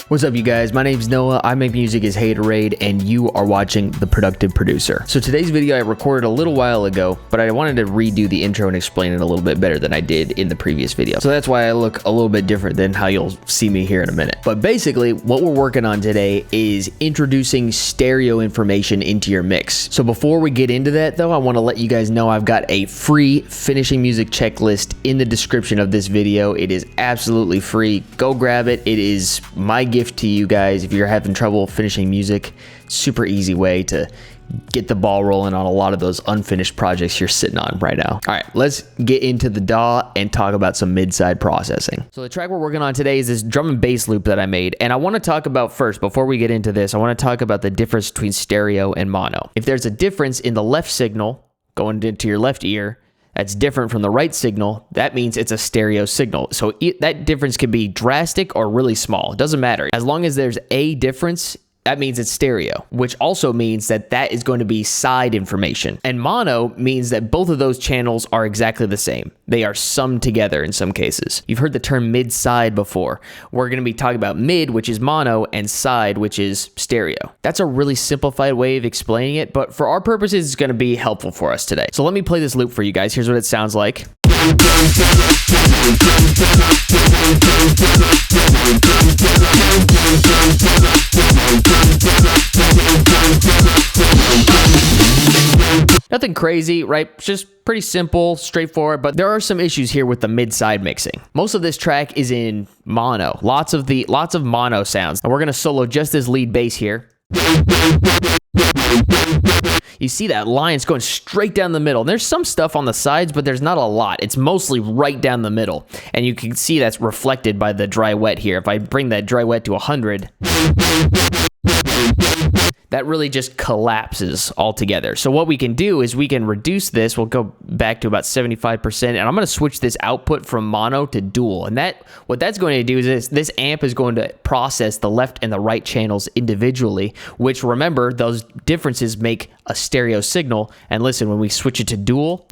What's up, you guys? My name's Noah. I make music as Haterade, and you are watching The Productive Producer. So today's video I recorded a little while ago, but I wanted to redo the intro and explain it a little bit better than I did in the previous video. So that's why I look a little bit different than how you'll see me here in a minute. But basically, what we're working on today is introducing stereo information into your mix. So before we get into that, though, I want to let you guys know I've got a free finishing music checklist in the description of this video. It is absolutely free. Go grab it. It is my gift to you guys if you're having trouble finishing music. Super easy way to get the ball rolling on a lot of those unfinished projects you're sitting on right now. All right, let's get into the DAW and talk about some mid-side processing. So the track we're working on today is this drum and bass loop that I made, and I want to talk about first, before we get into this, I want to talk about the difference between stereo and mono. If there's a difference in the left signal going into your left ear that's different from the right signal, that means it's a stereo signal. So that difference can be drastic or really small. It doesn't matter. As long as there's a difference, that means it's stereo, which also means that that is going to be side information. And mono means that both of those channels are exactly the same. They are summed together in some cases. You've heard the term mid-side before. We're going to be talking about mid, which is mono, and side, which is stereo. That's a really simplified way of explaining it, but for our purposes, it's going to be helpful for us today. So let me play this loop for you guys. Here's what it sounds like. Nothing crazy, right? Just pretty simple, straightforward, but there are some issues here with the mid-side mixing. Most of this track is in mono, lots of mono sounds. And we're gonna solo just this lead bass here. You see that line, it's going straight down the middle. There's some stuff on the sides, but there's not a lot. It's mostly right down the middle. And you can see that's reflected by the dry wet here. If I bring that dry wet to 100, that really just collapses altogether. So what we can do is we can reduce this. We'll go back to about 75%, and I'm going to switch this output from mono to dual. And what that's going to do is this amp is going to process the left and the right channels individually, which, remember, those differences make a stereo signal. And listen, when we switch it to dual,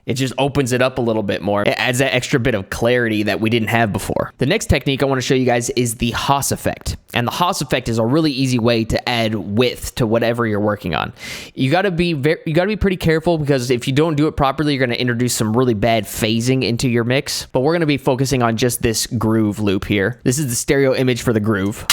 it just opens it up a little bit more. It adds that extra bit of clarity that we didn't have before. The next technique I want to show you guys is the Haas Effect. And the Haas Effect is a really easy way to add width to whatever you're working on. You got to be pretty careful, because if you don't do it properly, you're going to introduce some really bad phasing into your mix. But we're going to be focusing on just this groove loop here. This is the stereo image for the groove.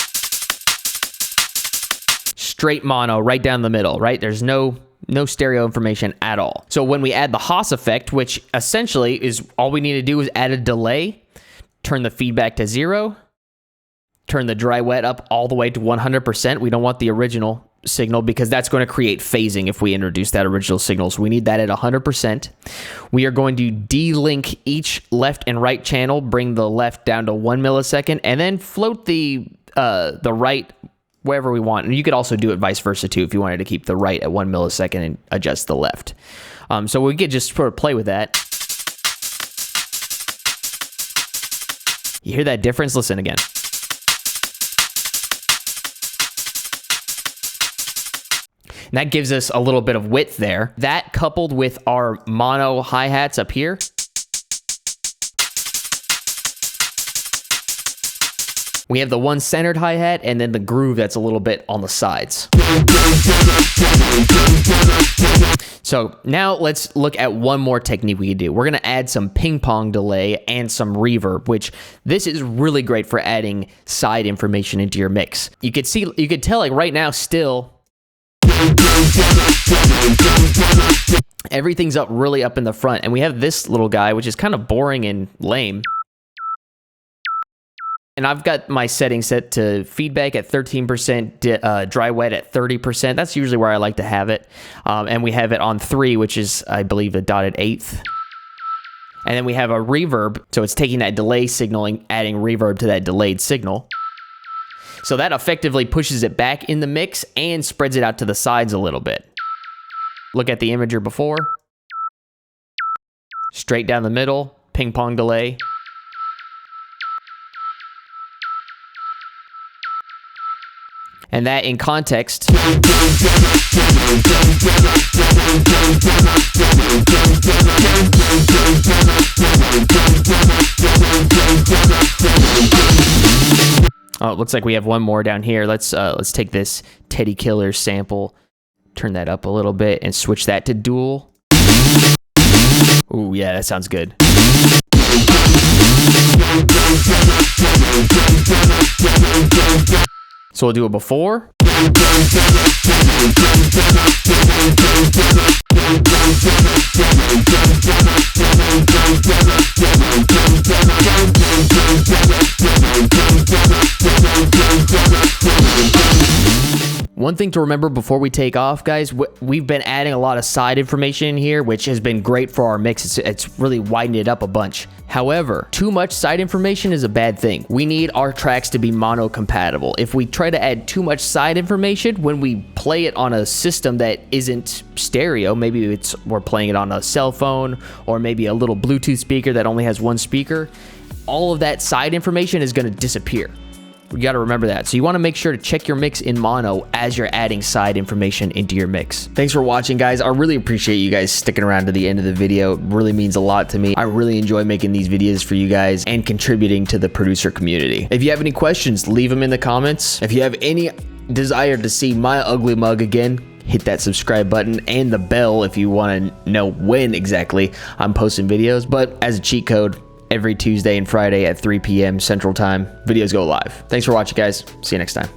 Straight mono right down the middle, right? There's no stereo information at all. So when we add the Haas Effect, which essentially is all we need to do is add a delay, turn the feedback to 0, turn the dry wet up all the way to 100%. We don't want the original signal, because that's going to create phasing if we introduce that original signal. So we need that at 100%. We are going to delink each left and right channel, bring the left down to 1 millisecond, and then float the right wherever we want. And you could also do it vice versa too, if you wanted to keep the right at 1 millisecond and adjust the left. So we could just sort of play with that. You hear that difference? Listen again. And that gives us a little bit of width there. That, coupled with our mono hi-hats up here, we have the one centered hi-hat and then the groove that's a little bit on the sides. So now let's look at one more technique we can do. We're going to add some ping pong delay and some reverb, which this is really great for adding side information into your mix. You could tell, like right now, still everything's really up in the front, and we have this little guy, which is kind of boring and lame. And I've got my settings set to feedback at 13%, dry wet at 30%. That's usually where I like to have it. And we have it on 3, which is, I believe, a dotted eighth. And then we have a reverb, so it's taking that delay signal and adding reverb to that delayed signal. So that effectively pushes it back in the mix and spreads it out to the sides a little bit. Look at the imager before. Straight down the middle, ping pong delay. And that in context, oh, it looks like we have one more down here. Let's take this Teddy Killer sample, turn that up a little bit, and switch that to dual. Ooh, yeah, that sounds good. So we'll do it before. One thing to remember before we take off, guys, we've been adding a lot of side information in here, which has been great for our mix. It's really widened it up a bunch. However, too much side information is a bad thing. We need our tracks to be mono compatible. If we try to add too much side information when we play it on a system that isn't stereo, maybe we're playing it on a cell phone or maybe a little Bluetooth speaker that only has one speaker, all of that side information is going to disappear. You got to remember that. So you want to make sure to check your mix in mono as you're adding side information into your mix. Thanks for watching, guys. I really appreciate you guys sticking around to the end of the video. It really means a lot to me. I really enjoy making these videos for you guys and contributing to the producer community. If you have any questions, leave them in the comments. If you have any desire to see my ugly mug again, hit that subscribe button and the bell if you want to know when exactly I'm posting videos. But as a cheat code, every Tuesday and Friday at 3 p.m. Central Time, videos go live. Thanks for watching, guys. See you next time.